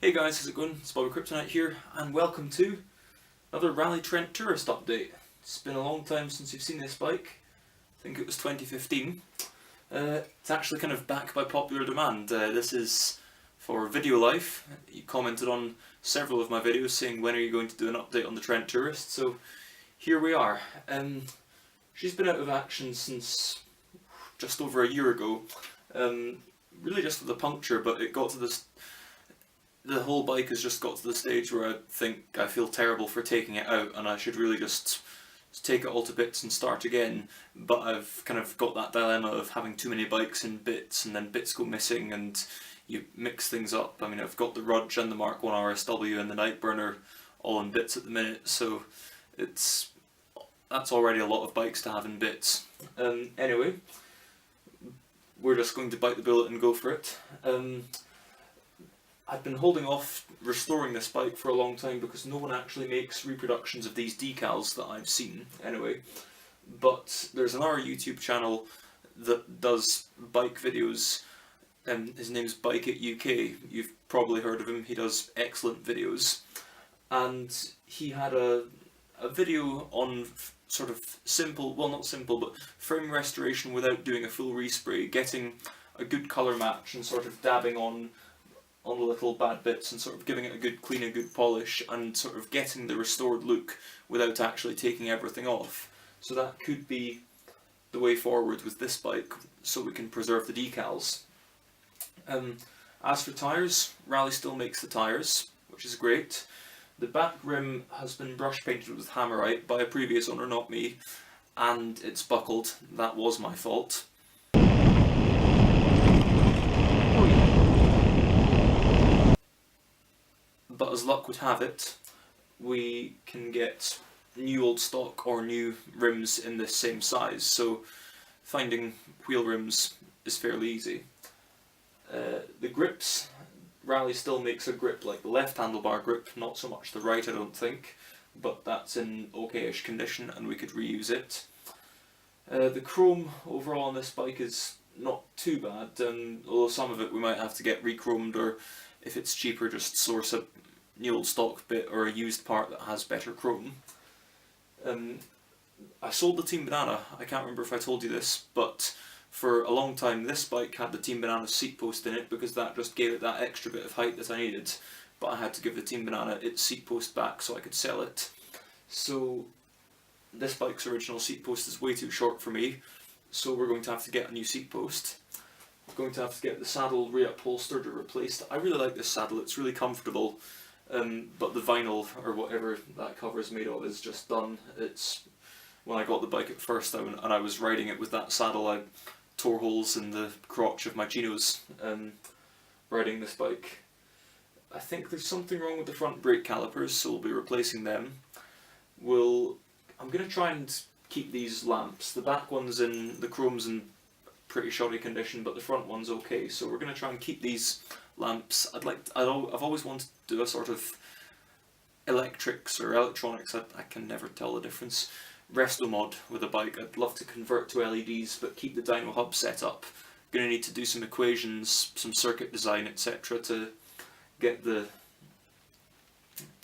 Hey guys, how's it going? It's BobbyKBikes here, and welcome to another Raleigh Trent tourist update. It's been a long time since you've seen this bike. I think it was 2015. It's actually kind of back by popular demand. This is for Video Life. You commented on several of my videos saying when are you going to do an update on the Trent Tourist, so here we are. She's been out of action since just over a year ago. Really just with a puncture, but it got to this. The whole bike has just got to the stage where I think I feel terrible for taking it out and I should really just take it all to bits and start again. But I've kind of got that dilemma of having too many bikes in bits and then bits go missing and you mix things up. I mean, I've got the Rudge and the Mark 1 RSW and the Nightburner all in bits at the minute, so that's already a lot of bikes to have in bits. Anyway, we're just going to bite the bullet and go for it. I've been holding off restoring this bike for a long time because no one actually makes reproductions of these decals that I've seen, anyway. But there's another YouTube channel that does bike videos, and his name's Bike It UK. You've probably heard of him, he does excellent videos. And he had a video on sort of simple, well not simple, but frame restoration without doing a full respray, getting a good colour match and sort of dabbing on the little bad bits and sort of giving it a good clean and good polish and sort of getting the restored look without actually taking everything off. So that could be the way forward with this bike, so we can preserve the decals. As for tyres, Raleigh still makes the tyres, which is great. The back rim has been brush painted with Hammerite by a previous owner, not me, and it's buckled. That was my fault. But as luck would have it, we can get new old stock or new rims in this same size, so finding wheel rims is fairly easy. The grips, Raleigh still makes a grip like the left handlebar grip, not so much the right I don't think, but that's in okay-ish condition and we could reuse it. The chrome overall on this bike is not too bad, although some of it we might have to get re-chromed, or if it's cheaper just source a new old stock bit or a used part that has better chrome. I sold the Team Banana. I can't remember if I told you this, but for a long time this bike had the Team Banana seat post in it because that just gave it that extra bit of height that I needed, but I had to give the Team Banana its seat post back so I could sell it. So this bike's original seat post is way too short for me, so we're going to have to get a new seat post. We're going to have to get the saddle reupholstered or replaced. I really like this saddle, it's really comfortable. But the vinyl, or whatever that cover is made of, is just done. When I got the bike at first and I was riding it with that saddle, I tore holes in the crotch of my chinos riding this bike. I think there's something wrong with the front brake calipers, so we'll be replacing them. I'm going to try and keep these lamps. The back one's the chrome's in pretty shoddy condition, but the front one's okay, so we're going to try and keep these lamps. I've always wanted to do a sort of electrics or electronics, I can never tell the difference, resto mod with a bike. I'd love to convert to LEDs but keep the dyno hub set up. Going to need to do some equations, some circuit design, etc. to get the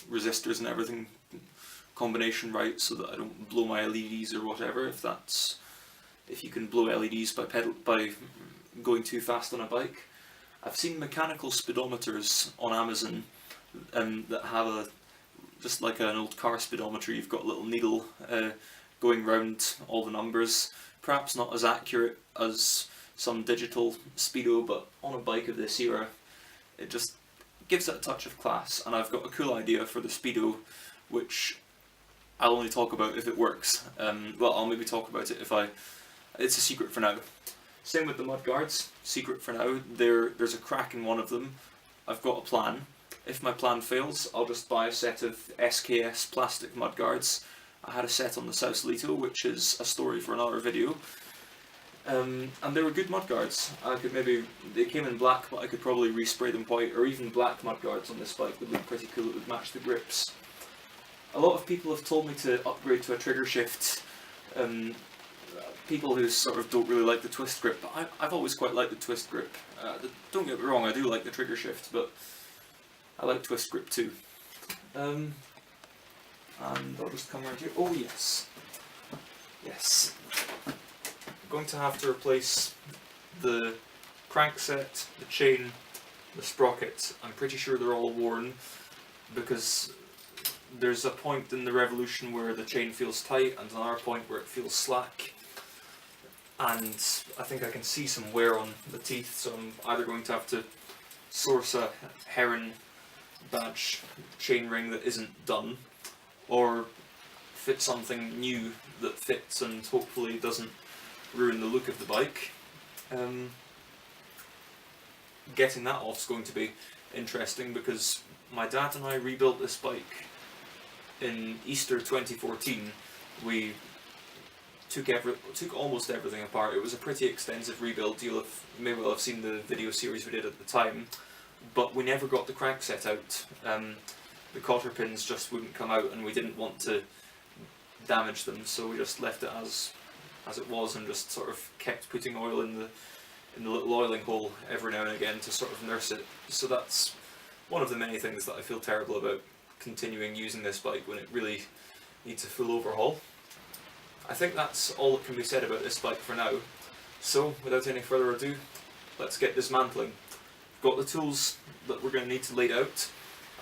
resistors and everything combination right so that I don't blow my LEDs or whatever, if you can blow LEDs by going too fast on a bike. I've seen mechanical speedometers on Amazon that have just like an old car speedometer. You've got a little needle going round all the numbers. Perhaps not as accurate as some digital speedo, but on a bike of this era it just gives it a touch of class, and I've got a cool idea for the speedo which I'll only talk about if it works. Well, I'll maybe talk about it if it's a secret for now. Same with the mudguards, secret for now. There's a crack in one of them. I've got a plan. If my plan fails, I'll just buy a set of SKS plastic mudguards. I had a set on the Sausalito, which is a story for another video. And they were good mudguards. They came in black, but I could probably respray them white, or even black mudguards on this bike would look pretty cool. It would match the grips. A lot of people have told me to upgrade to a trigger shift. People who sort of don't really like the twist grip, but I've always quite liked the twist grip. Don't get me wrong, I do like the trigger shift, but I like twist grip too. And I'll just come around here. Oh yes. Yes. I'm going to have to replace the crankset, the chain, the sprocket. I'm pretty sure they're all worn because there's a point in the revolution where the chain feels tight and another point where it feels slack. And I think I can see some wear on the teeth, so I'm either going to have to source a Heron badge chain ring that isn't done, or fit something new that fits and hopefully doesn't ruin the look of the bike. Getting that off is going to be interesting because my dad and I rebuilt this bike in Easter 2014. We took almost everything apart. It was a pretty extensive rebuild. You may well have seen the video series we did at the time, but we never got the crankset out. The cotter pins just wouldn't come out and we didn't want to damage them, so we just left it as it was and just sort of kept putting oil in the little oiling hole every now and again to sort of nurse it. So that's one of the many things that I feel terrible about continuing using this bike when it really needs a full overhaul. I think that's all that can be said about this bike for now. So without any further ado, let's get dismantling. Got the tools that we're going to need to lay it out.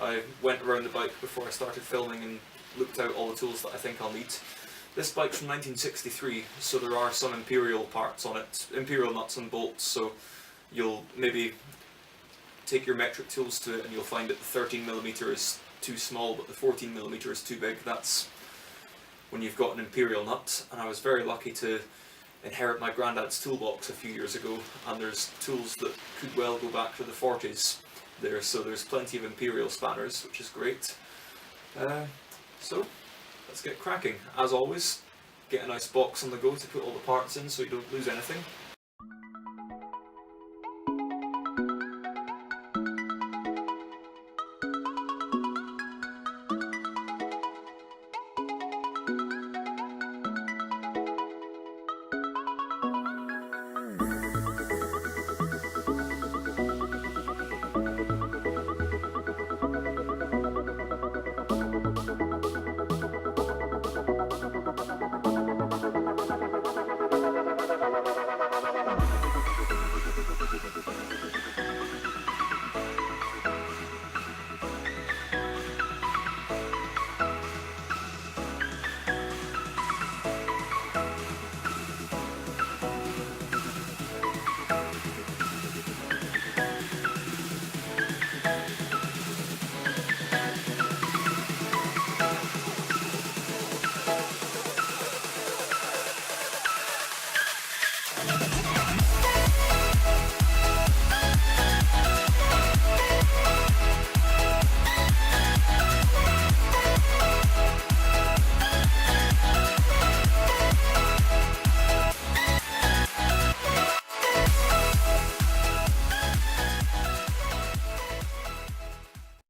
I went around the bike before I started filming and looked out all the tools that I think I'll need. This bike's from 1963, so there are some Imperial parts on it, Imperial nuts and bolts, so you'll maybe take your metric tools to it and you'll find that the 13mm is too small but the 14mm is too big. That's when you've got an Imperial nut, and I was very lucky to inherit my granddad's toolbox a few years ago, and there's tools that could well go back to the 40s there, so there's plenty of Imperial spanners, which is great. So let's get cracking. As always, get a nice box on the go to put all the parts in so you don't lose anything.